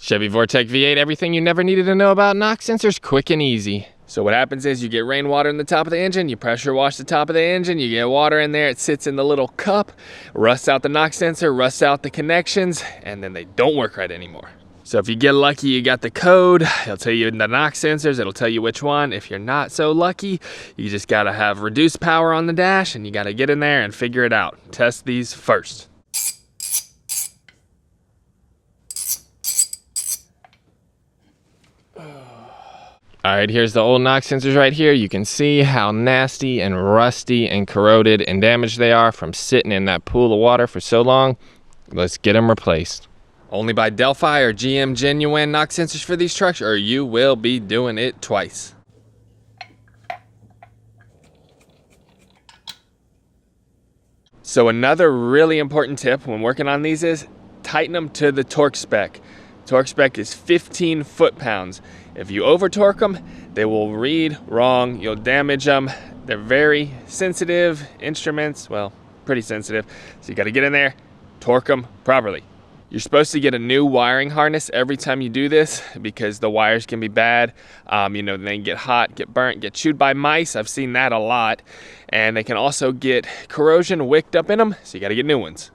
Chevy Vortec V8, everything you never needed to know about knock sensors, quick and easy. So what happens is you get rainwater in the top of the engine, you pressure wash the top of the engine, you get water in there, it sits in the little cup, rusts out the knock sensor, rusts out the connections, and then they don't work right anymore. So if you get lucky, you got the code, it'll tell you in the knock sensors, it'll tell you which one. If you're not so lucky, you just gotta have reduced power on the dash and you gotta get in there and figure it out. Test these first. All right, here's the old knock sensors right here. You can see how nasty and rusty and corroded and damaged they are from sitting in that pool of water for so long. Let's get them replaced. Only buy Delphi or GM genuine knock sensors for these trucks or you will be doing it twice. So another really important tip when working on these is tighten them to the torque spec. Torque spec is 15 foot-pounds. If you over torque them, they will read wrong, you'll damage them. They're very sensitive instruments, well, pretty sensitive. So you gotta get in there, torque them properly. You're supposed to get a new wiring harness every time you do this because the wires can be bad. You know, they can get hot, get burnt, get chewed by mice. I've seen that a lot. And they can also get corrosion wicked up in them, so you gotta get new ones.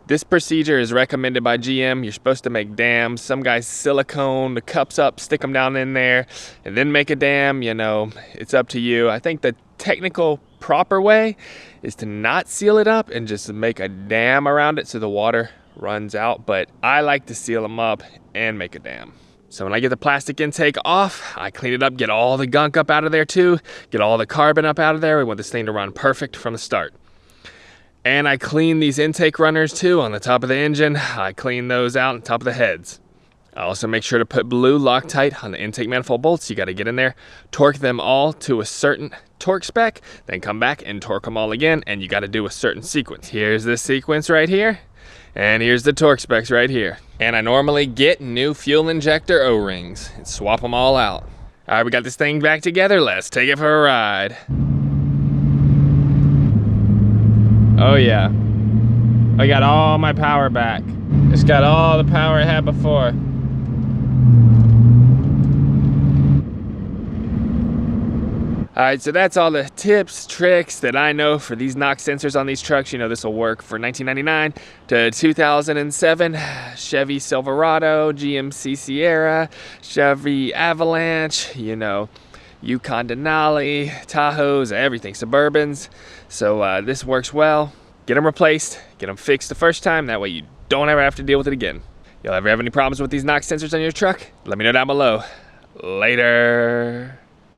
This procedure is recommended by GM. You're supposed to make dams. Some guys silicone the cups up, stick them down in there, and then make a dam. You know, it's up to you. I think the technical proper way is to not seal it up and just make a dam around it so the water runs out. But I like to seal them up and make a dam. So when I get the plastic intake off, I clean it up, get all the gunk up out of there too, get all the carbon up out of there. We want this thing to run perfect from the start. And I clean these intake runners too on the top of the engine. I clean those out on top of the heads. I also make sure to put blue Loctite on the intake manifold bolts. You gotta get in there, torque them all to a certain torque spec, then come back and torque them all again, and you gotta do a certain sequence. Here's this sequence right here, and here's the torque specs right here. And I normally get new fuel injector O-rings and swap them all out. All right, we got this thing back together. Let's take it for a ride. Oh yeah, I got all my power back. It's got all the power it had before. All right, so that's all the tips, tricks that I know for these knock sensors on these trucks. You know, this will work for 1999 to 2007, Chevy Silverado, GMC Sierra, Chevy Avalanche, you know, Yukon Denali, Tahoes, everything, Suburbans. So this works well. Get them replaced, get them fixed the first time. That way you don't ever have to deal with it again. You'll ever have any problems with these knock sensors on your truck? Let me know down below. Later.